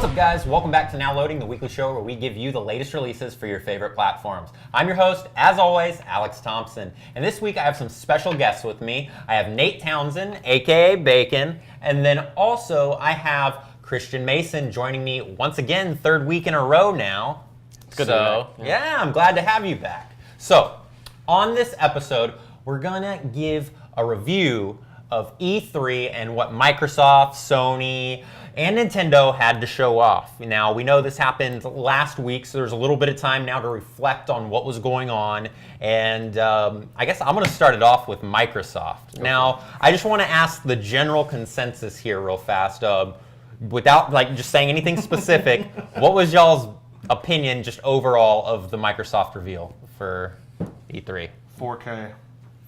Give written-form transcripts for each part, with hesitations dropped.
What's up, guys? Welcome back to Now Loading, the weekly show where we give you the latest releases for your favorite platforms. I'm your host, as always, Alex Thompson. And this week I have some special guests with me. I have Nate Townsend, aka Bacon, and then also I have Christian Mason joining me once again, third week in a row now. Good So, yeah, I'm glad to have you back. So, on this episode, we're gonna give a review of E3 and what Microsoft, Sony, and Nintendo had to show off. Now, we know this happened last week, so there's a little bit of time now to reflect on what was going on. And I guess I'm going to start it off with Microsoft. Now, I just want to ask the general consensus here real fast. Without just saying anything specific, what was y'all's opinion just overall of the Microsoft reveal for E3? 4K.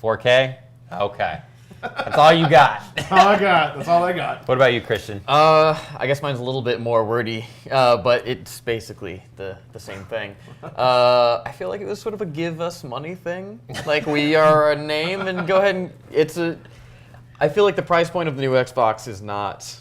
4K? Okay. That's all you got. That's all I got. That's all I got. What about you, Christian? I guess mine's a little bit more wordy, but it's basically the same thing. I feel like it was sort of a give us money thing. Like, we are a name and go ahead and I feel like the price point of the new Xbox is not,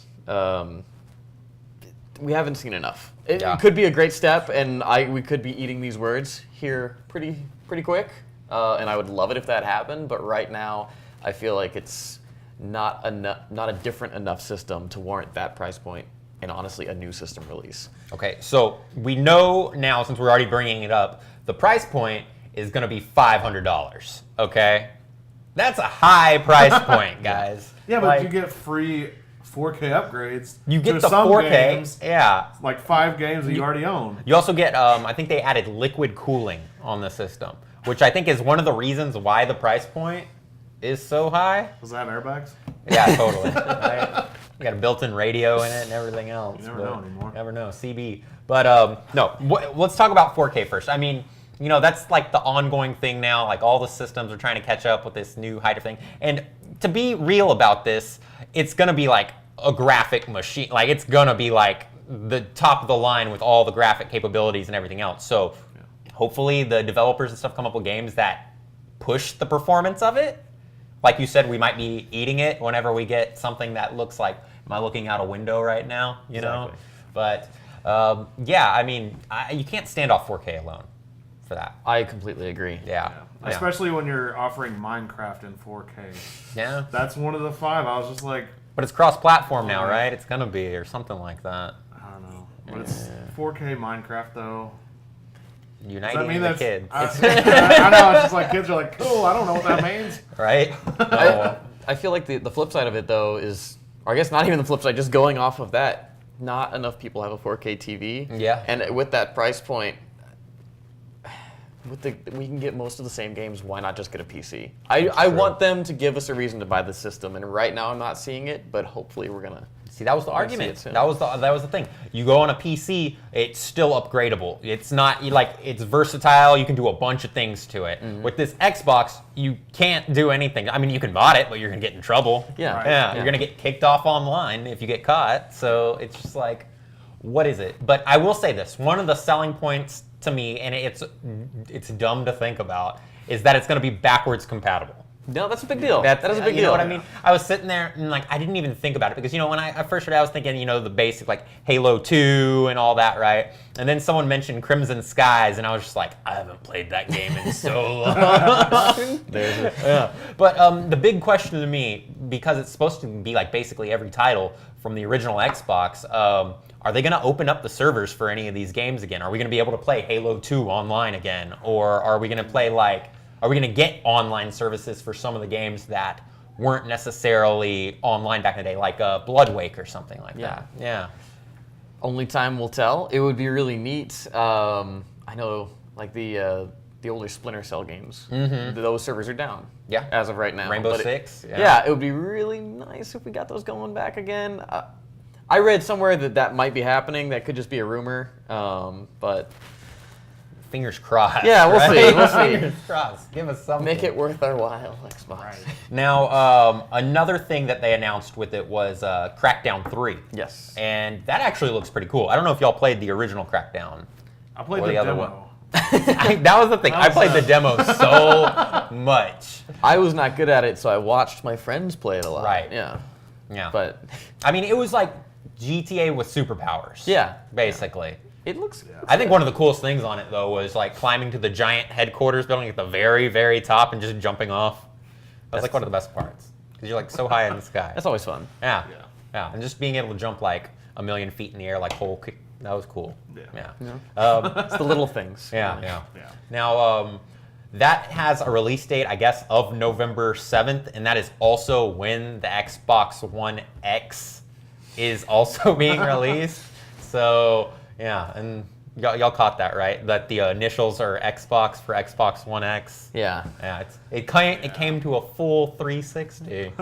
we haven't seen enough. It could be a great step, and we could be eating these words here pretty quick, and I would love it if that happened, but right now, I feel like it's not a different enough system to warrant that price point, and honestly, a new system release. Okay, so we know now, since we're already bringing it up, the price point is going to be $500. Okay, that's a high price point, guys. Yeah, but you get free 4K upgrades. You get to the some 4K. Games, yeah, like 5 games that you already own. you also get. I think they added liquid cooling on the system, which I think is one of the reasons why the price point is so high. Does that have airbags? Yeah, totally. Right? You got a built-in radio in it and everything else. You never know anymore. Never know. CB. But no, let's talk about 4K first. I mean, that's like the ongoing thing now. Like, all the systems are trying to catch up with this new height of thing. And to be real about this, it's going to be like a graphic machine. Like, it's going to be like the top of the line with all the graphic capabilities and everything else. So hopefully the developers and stuff come up with games that push the performance of it. Like you said, we might be eating it whenever we get something that looks like, am I looking out a window right now? You know? But yeah, I mean, you can't stand off 4K alone for that. I completely agree. Yeah. Especially when you're offering Minecraft in 4K. Yeah. That's one of the 5. I was just like, But it's cross-platform now, right? It's gonna be, or something like that. I don't know. But it's 4K Minecraft, though. Uniting Does that mean the that's, kids. I know, it's just like kids are like, cool, I don't know what that means. Right? I feel like the flip side of it, though, is, or I guess not even the flip side, just going off of that, not enough people have a 4K TV. Yeah. And with that price point, we can get most of the same games. Why not just get a PC? I want them to give us a reason to buy the system, and right now I'm not seeing it, but hopefully we're gonna. See, that was the argument. That was the thing. You go on a PC, it's still upgradable. It's not it's versatile. You can do a bunch of things to it. Mm-hmm. With this Xbox, you can't do anything. I mean, you can mod it, but you're gonna get in trouble. Yeah, yeah. You're gonna get kicked off online if you get caught. So it's just like, what is it? But I will say this: one of the selling points to me, and it's dumb to think about, is that it's gonna be backwards compatible. No, that's a big deal. That is a big deal. You know what I mean? I was sitting there and I didn't even think about it because when I first heard it, I was thinking the basic like Halo 2 and all that, right? And then someone mentioned Crimson Skies, and I was just like, I haven't played that game in so long. There's it. Yeah. But the big question to me, because it's supposed to be like basically every title from the original Xbox, are they going to open up the servers for any of these games again? Are we going to be able to play Halo 2 online again, or are we going to play Are we going to get online services for some of the games that weren't necessarily online back in the day, like Bloodwake or something like that? Yeah. Only time will tell. It would be really neat. I know, like the older Splinter Cell games, those servers are down. Yeah. As of right now. Rainbow Six. Yeah, it would be really nice if we got those going back again. I read somewhere that might be happening. That could just be a rumor, but. Fingers crossed. Yeah, we'll see. We'll see. Fingers crossed. Give us something. Make it worth our while, Xbox. Right. Now, another thing that they announced with it was Crackdown 3. Yes. And that actually looks pretty cool. I don't know if y'all played the original Crackdown. I played or the other demo. one. That was the thing. I played the demo so much. I was not good at it, so I watched my friends play it a lot. Right. Yeah. Yeah. But I mean, it was like GTA with superpowers. Yeah. Basically. It looks. I think one of the coolest things on it though was like climbing to the giant headquarters building at the very, very top and just jumping off. That's like one of the best parts because you're like so high in the sky. That's always fun. Yeah, and just being able to jump like 1,000,000 feet in the air, like that was cool. Yeah. It's the little things. Yeah. Now, that has a release date, I guess, of November 7th, and that is also when the Xbox One X is also being released. So, yeah, and y'all caught that, right? That the initials are Xbox for Xbox One X. Yeah. Yeah, it came to a full 360.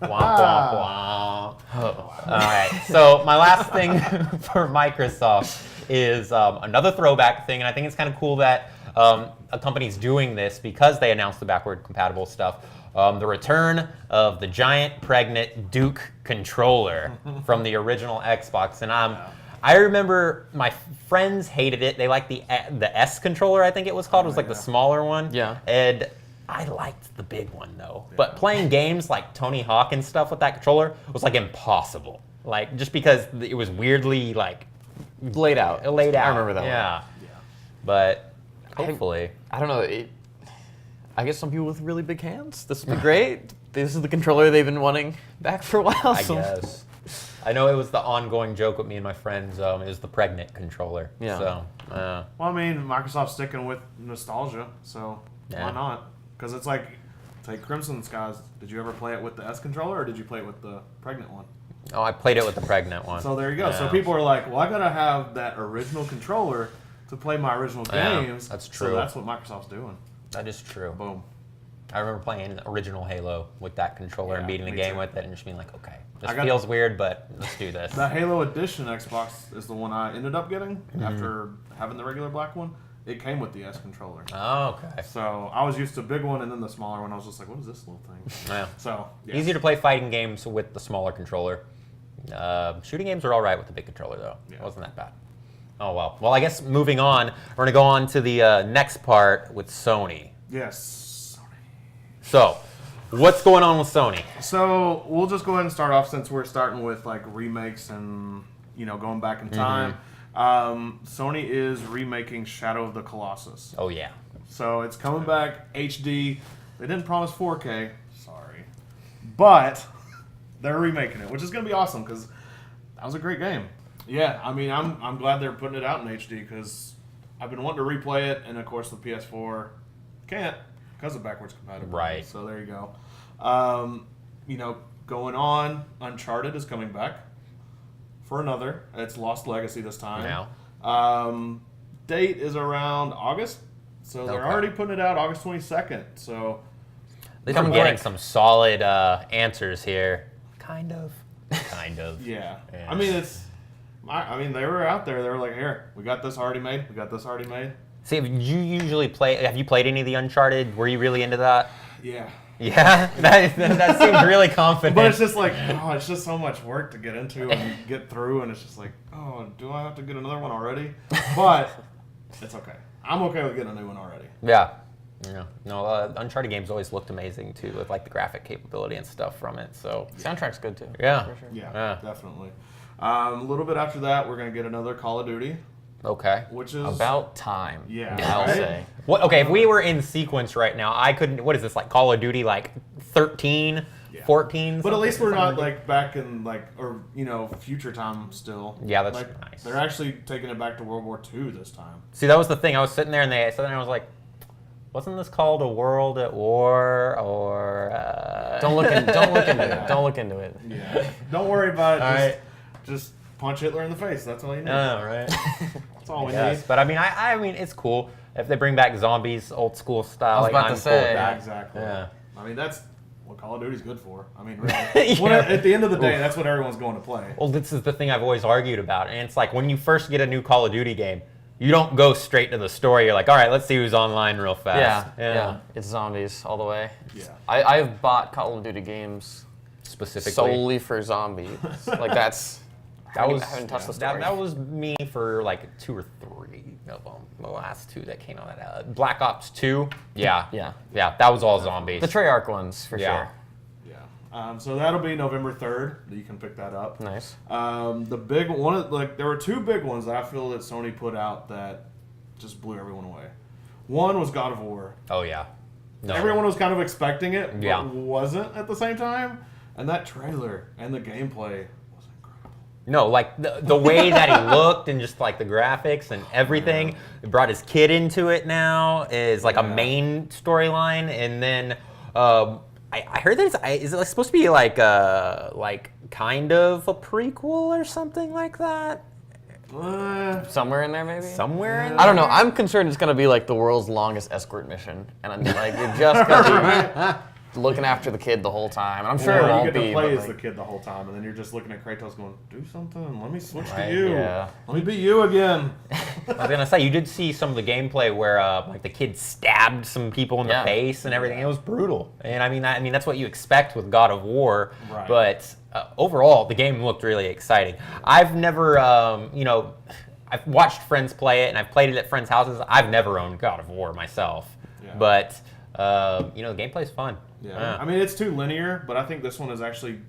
Womp, womp, womp. All right, so my last thing for Microsoft is another throwback thing, and I think it's kind of cool that a company's doing this because they announced the backward compatible stuff. The return of the giant pregnant Duke controller from the original Xbox, and I remember my friends hated it. They liked the S controller, I think it was called. It was like the smaller one. Yeah. And I liked the big one though. Yeah. But playing games like Tony Hawk and stuff with that controller was like impossible. Like just because it was weirdly like laid out. I remember that one. Yeah. But hopefully. I don't know. I guess some people with really big hands. This would be great. This is the controller they've been wanting back for a while. I guess. I know it was the ongoing joke with me and my friends. It was the pregnant controller. Yeah. So, well, I mean, Microsoft's sticking with nostalgia, so why not? Because it's like, take Crimson Skies. Did you ever play it with the S controller, or did you play it with the pregnant one? Oh, I played it with the pregnant one. So there you go. Yeah. So people are like, well, I gotta have that original controller to play my original games. That's true. So that's what Microsoft's doing. That is true. Boom. I remember playing original Halo with that controller and beating the game with it and just being like, okay, this I feels weird, but let's do this. The Halo Edition Xbox is the one I ended up getting after having the regular black one. It came with the S controller. Oh, okay. So I was used to a big one, and then the smaller one. I was just like, what is this little thing? Yeah. So yes. Easier to play fighting games with the smaller controller. Shooting games are all right with the big controller, though. Yeah. It wasn't that bad. Oh, well. Well, I guess moving on, we're going to go on to the next part with Sony. Yes, Sony. So, what's going on with Sony? So we'll just go ahead and start off since we're starting with like remakes and going back in time. Sony is remaking Shadow of the Colossus. Oh yeah. So it's coming back HD. They didn't promise 4K. Sorry, but they're remaking it, which is going to be awesome because that was a great game. Yeah, I mean, I'm glad they're putting it out in HD because I've been wanting to replay it, and of course the PS4 can't because of backwards compatibility. Right. So there you go. Going on, Uncharted is coming back for another. It's Lost Legacy this time. Now. Date is around August, so they're already putting it out August 22nd. So I'm getting some solid answers here. Kind of. Yeah. I mean, they were out there. They were like, "Here, we got this already made. We got this already made." See, have you played any of the Uncharted? Were you really into that? Yeah. Yeah? That seems really confident. But it's just like, it's just so much work to get into and get through, and it's just like, do I have to get another one already? But it's okay. I'm okay with getting a new one already. Yeah. No, Uncharted games always looked amazing, too, with like the graphic capability and stuff from it. So soundtrack's good, too. Yeah. For sure. Yeah, definitely. A little bit after that, we're going to get another Call of Duty. Okay. Which is about time. Yeah. I'll say. What? Okay, if we were in sequence right now, I couldn't. What is this, like Call of Duty, like 13, 14? But at least we're not like back in future time still. Yeah, that's nice. They're actually taking it back to World War II this time. See, that was the thing. I was sitting there and I was like, wasn't this called A World at War or? Don't look into it. Don't look into it. Yeah. Don't worry about it. All right. Just punch Hitler in the face. That's all you need. Oh, right. That's all we need. But I mean, it's cool if they bring back zombies, old school style. I was about to say. Cool with that. Exactly. Yeah. I mean, that's what Call of Duty's good for. I mean, really. At the end of the day, that's what everyone's going to play. Well, this is the thing I've always argued about, and it's like when you first get a new Call of Duty game, you don't go straight to the story. You're like, all right, let's see who's online real fast. Yeah. It's zombies all the way. Yeah. I've bought Call of Duty games specifically solely for zombies. Like I haven't touched the story. That was me for like 2 or 3 of them. The last 2 that came out. Black Ops 2. Yeah. That was all zombies. The Treyarch ones for sure. Yeah. So that'll be November 3rd that you can pick that up. Nice. The big one, there were two big ones that I feel that Sony put out that just blew everyone away. One was God of War. Oh yeah. No. Everyone was kind of expecting it, but Yeah. wasn't at the same time. And that trailer and the gameplay was incredible. No, like the way that he looked and just like the graphics and everything. It brought his kid into it now is like a main storyline, and then I heard that is it supposed to be like kind of a prequel or something like that? Somewhere in there, maybe? Somewhere in there? I don't know. I'm concerned it's going to be like the world's longest escort mission. And I'm like, you're just going to be looking after the kid the whole time. And I'm sure it won't you get be. to play but, as like, the kid the whole time, and then you're just looking at Kratos going, do something. Let me switch Right, to you. yeah. Let me be you again. I was gonna say you did see some of the gameplay where like the kid stabbed some people in the face and everything. It was brutal, and I mean that's what you expect with God of War. Right. But overall, the game looked really exciting. I've never, I've watched friends play it and I've played it at friends' houses. I've never owned God of War myself, but the gameplay's fun. Yeah. I mean, it's too linear, but I think this one is actually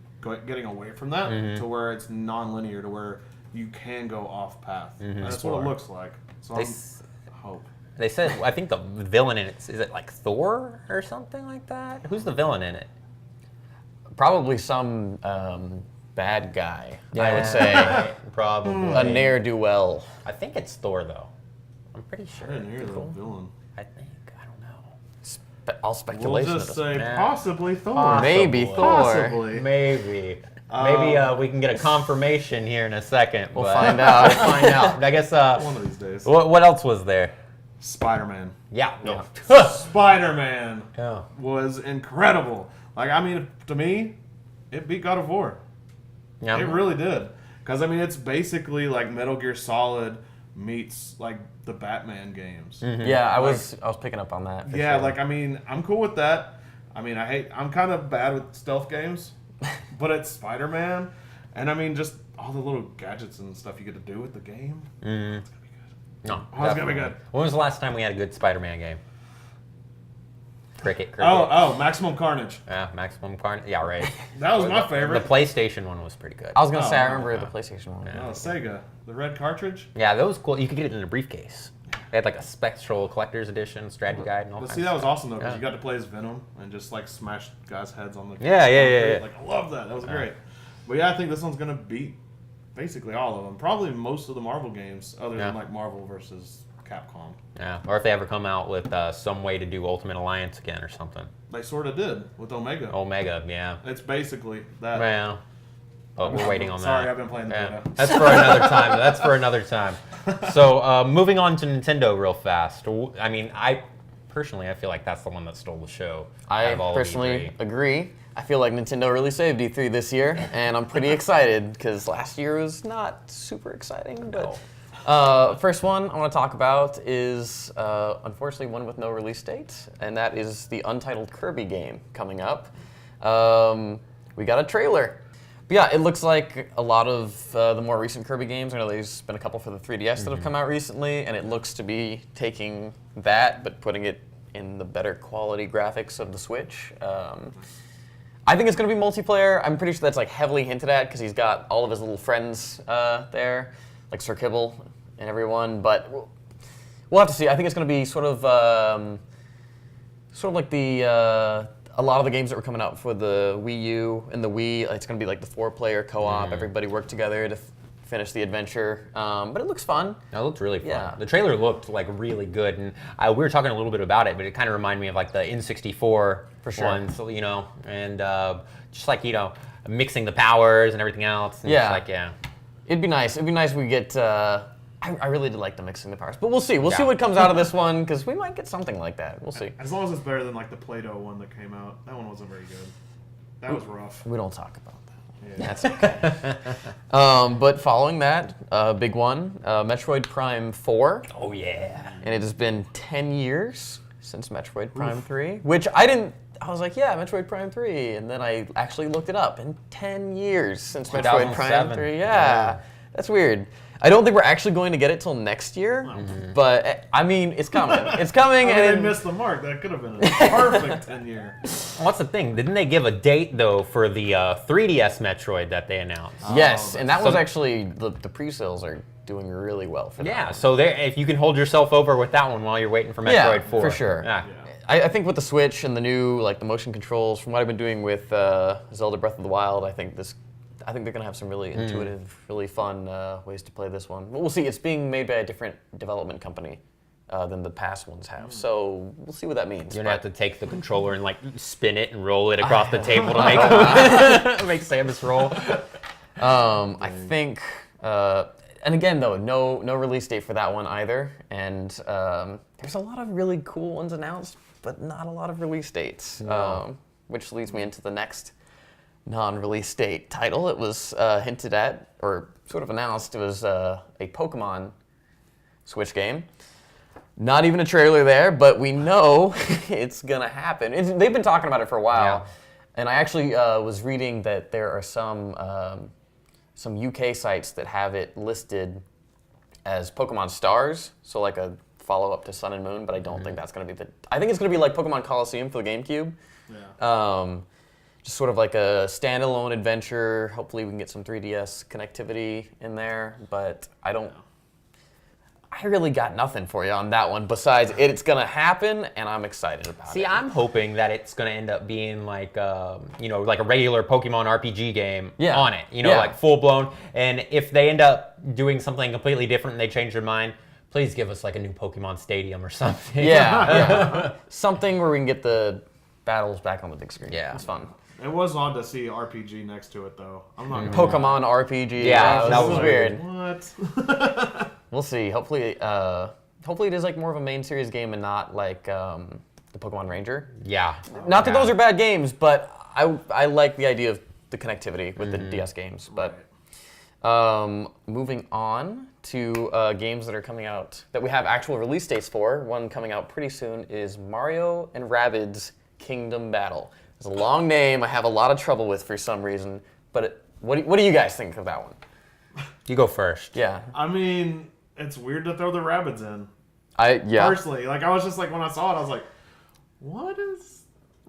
getting away from that to where it's non-linear, to where you can go off path. And that's what it looks like. So I hope. They said, I think the villain in it, is it like Thor or something like that? Who's the villain in it? probably some bad guy, I would say. Probably. A ne'er-do-well. I think it's Thor, though. I'm pretty I sure. didn't hear the villain. I think. I don't know. All We'll speculation. just say Yeah. possibly Thor. Maybe Possibly. Thor. Possibly. Maybe. Maybe we can get a confirmation here in a second. We'll but find out. We'll find out. I guess. One of these days. What else was there? Spider-Man. Yeah. No. Spider-Man Yeah. was incredible. Like, I mean, to me, it beat God of War. Yeah. It really did. Because, I mean, it's basically like Metal Gear Solid meets, like, the Batman games. Yeah, I was picking up on that. for Yeah, sure. like, I mean, I'm cool with that. I mean, I'm kind of bad with stealth games, but it's Spider-Man. And, I mean, just all the little gadgets and stuff you get to do with the game. It's going to be good. No. Oh, it's going to be definitely. good. When was the last time we had a good Spider-Man game? Cricket. Oh, Maximum Carnage. Yeah, Maximum Carnage. Yeah, right. That was my The favorite. PlayStation one was pretty good. I was gonna say I Oh, remember the PlayStation one. Yeah. Oh, Sega. The red cartridge. Yeah, that was cool. You could get it in a briefcase. They had like a Spectral Collector's Edition, strategy guide, and all But kinds see, that of was stuff. awesome, though, because Yeah. you got to play as Venom and just, like, smash guys' heads on the... Yeah. Like, I love that. That was great. But, yeah, I think this one's going to beat basically all of them. Probably most of the Marvel games, other than, like, Marvel versus Capcom. Yeah, or if they ever come out with some way to do Ultimate Alliance again or something. They sort of did with Omega. Omega, yeah. It's basically that. Well, but we're waiting on that. Sorry, I've been playing the Yeah. beta. That's for another time. That's for another time. So moving on to Nintendo real fast. I mean, I feel like that's the one that stole the show. out I of all of personally E3. agree. I feel like Nintendo really saved E3 this year, and I'm pretty excited because last year was not super exciting. But first one I want to talk about is unfortunately one with no release date, and that is the untitled Kirby game coming up. We got a trailer. But yeah, it looks like a lot of the more recent Kirby games. I know there's been a couple for the 3DS that have come out recently, and it looks to be taking that but putting it in the better quality graphics of the Switch. I think it's going to be multiplayer. I'm pretty sure that's like heavily hinted at because he's got all of his little friends there, like Sir Kibble and everyone. But we'll have to see. I think it's going to be sort of like the a lot of the games that were coming out for the Wii U and the Wii. It's going to be like the 4-player co-op. Everybody worked together to finish the adventure. But it looks fun. That looked really fun. Yeah. The trailer looked like really good, and we were talking a little bit about it, but it kind of reminded me of like the N64 For sure. ones, and just like mixing the powers and everything else. And Yeah. just like It'd be nice. It'd be nice if we get. I really did like the mixing the powers, but we'll see. We'll see Yeah. what comes out of this one because we might get something like that. We'll see. As long as it's better than, like, the Play-Doh one that came out. That one wasn't very good. That was rough. We don't talk about that. Yeah. That's okay. But following that, big one, Metroid Prime 4, Oh yeah. and it has been 10 years since Metroid Prime 3, which I was like, yeah, Metroid Prime 3, and then I actually looked it up, and 10 years since Metroid Prime 2007. 3, yeah. That's weird. I don't think we're actually going to get it till next year, but I mean, it's coming. It's coming, They and missed the mark. That could have been a perfect 10-year. What's the thing? Didn't they give a date though for the 3DS Metroid that they announced? yes, and that was actually the pre-sales are doing really well for that. Yeah, one. so there, if you can hold yourself over with that one while you're waiting for Metroid 4. for sure. Yeah. I think with the Switch and the new the motion controls, from what I've been doing with Zelda Breath of the Wild, I think they're gonna have some really intuitive, really fun ways to play this one. But we'll see. It's being made by a different development company than the past ones have, so we'll see what that means. You're gonna have to take the controller and like spin it and roll it across the table to make make Samus roll. I think, and again though, no release date for that one either. And there's a lot of really cool ones announced, but not a lot of release dates. Which leads me into the next non-release date title. It was hinted at, or sort of announced. It was a Pokemon Switch game. Not even a trailer there, but we know it's gonna happen. They've been talking about it for a while, and I actually was reading that there are some UK sites that have it listed as Pokemon Stars, so like a follow-up to Sun and Moon. But I don't think that's gonna be I think it's gonna be like Pokemon Coliseum for the GameCube. Yeah. Just sort of like a standalone adventure. Hopefully we can get some 3DS connectivity in there, but I really got nothing for you on that one besides it's gonna happen, and I'm excited about it. See, I'm hoping that it's gonna end up being like like a regular Pokemon RPG game on it. Like full blown. And if they end up doing something completely different and they change their mind, please give us like a new Pokemon Stadium or something. Yeah. Something where we can get the battles back on the big screen. Yeah. It's fun. It was odd to see RPG next to it, though. I'm not gonna Pokemon RPG. Yeah, that was weird. What? We'll see. Hopefully it is like more of a main series game and not like the Pokemon Ranger. Yeah. Not that those are bad games, but I like the idea of the connectivity with the DS games. But moving on to games that are coming out that we have actual release dates for. One coming out pretty soon is Mario and Rabbids Kingdom Battle. It's a long name I have a lot of trouble with for some reason, but what do you guys think of that one? You go first. Yeah. I mean, it's weird to throw the rabbits in. Yeah. Personally, I was just like, when I saw it, I was like, why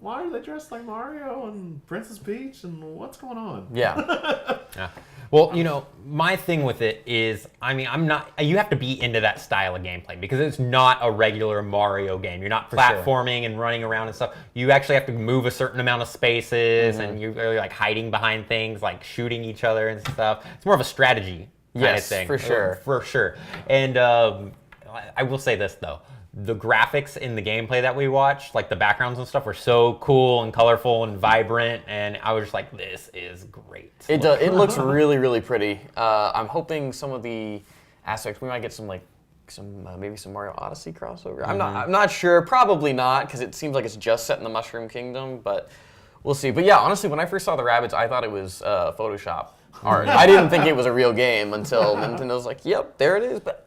are they dressed like Mario and Princess Peach, and what's going on? Yeah. Yeah. Well, my thing with it is, you have to be into that style of gameplay because it's not a regular Mario game. You're not platforming and running around and stuff. You actually have to move a certain amount of spaces, and you're like hiding behind things, like shooting each other and stuff. It's more of a strategy kind of thing. for sure. For sure. And I will say this, though. The graphics in the gameplay that we watched, like the backgrounds and stuff, were so cool and colorful and vibrant, and I was just like, this is great. It looks really, really pretty. I'm hoping some of the aspects, we might get some maybe some Mario Odyssey crossover. I'm not sure, probably not, because it seems like it's just set in the Mushroom Kingdom, but we'll see. But yeah, honestly, when I first saw the rabbits, I thought it was Photoshop art. I didn't think it was a real game until Nintendo's like, yep, there it is. But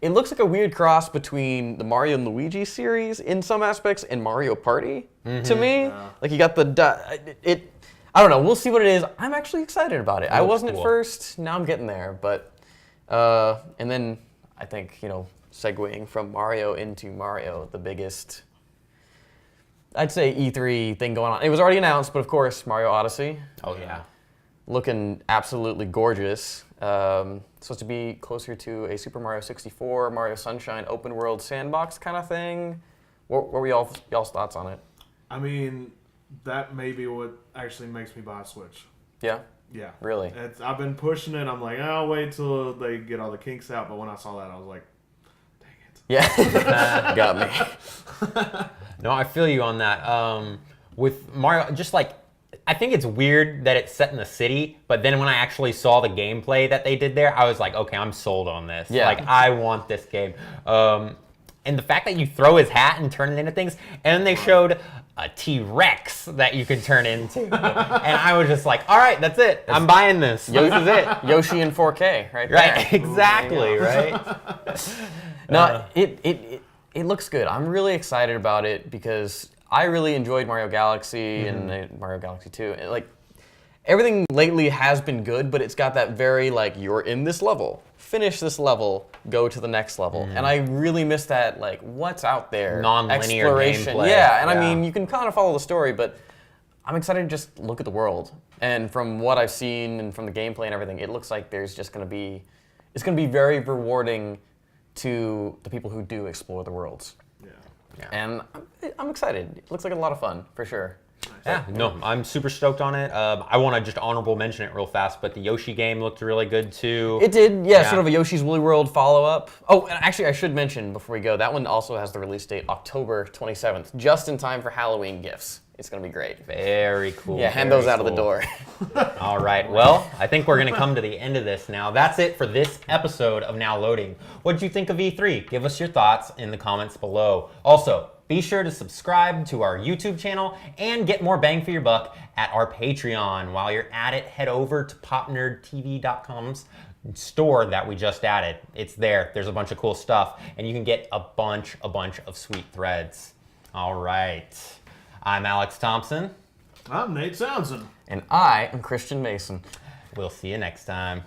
it looks like a weird cross between the Mario and Luigi series in some aspects and Mario Party to me. Yeah. Like you got I don't know. We'll see what it is. I'm actually excited about it. I wasn't at first. Now I'm getting there. But and then I think segueing from Mario into Mario, the biggest, I'd say E3 thing going on. It was already announced, but of course Mario Odyssey. Oh yeah. Looking absolutely gorgeous. Supposed to be closer to a Super Mario 64, Mario Sunshine open world sandbox kind of thing. What were y'all's thoughts on it? I mean, that may be what actually makes me buy a Switch. Yeah? Yeah. Really? I've been pushing it. I'm like, I'll wait till they get all the kinks out. But when I saw that, I was like, dang it. Yeah. Got me. No, I feel you on that. With Mario, just like, I think it's weird that it's set in the city, but then when I actually saw the gameplay that they did there, I was like, okay, I'm sold on this. Yeah. Like, I want this game. And the fact that you throw his hat and turn it into things, and then they showed a T-Rex that you could turn into. And I was just like, all right, that's it. I'm buying this. This is it. Yoshi in 4K, right there. Right, exactly, right? No, it looks good. I'm really excited about it because I really enjoyed Mario Galaxy and Mario Galaxy 2. everything lately has been good, but it's got that very like you're in this level, finish this level, go to the next level, and I really miss that like what's out there, Non-linear exploration. gameplay. Yeah, and I Yeah. mean you can kind of follow the story, but I'm excited to just look at the world. And from what I've seen and from the gameplay and everything, it looks like there's just it's gonna be very rewarding to the people who do explore the worlds. Yeah. And I'm excited. It looks like a lot of fun, for sure. Yeah, no, I'm super stoked on it. I want to just honorable mention it real fast, but the Yoshi game looked really good too. It did, yeah, Yeah. sort of a Yoshi's Woolly World follow-up. Oh, and actually I should mention before we go, that one also has the release date October 27th, just in time for Halloween gifts. It's going to be great. Very cool. Yeah, hand very those out of the cool. door. All right, well, I think we're going to come to the end of this now. That's it for this episode of Now Loading. What did you think of E3? Give us your thoughts in the comments below. Also, be sure to subscribe to our YouTube channel and get more bang for your buck at our Patreon. While you're at it, head over to popnerdtv.com's store that we just added. It's there. There's a bunch of cool stuff, and you can get a bunch of sweet threads. All right. I'm Alex Thompson. I'm Nate Soundson. And I am Christian Mason. We'll see you next time.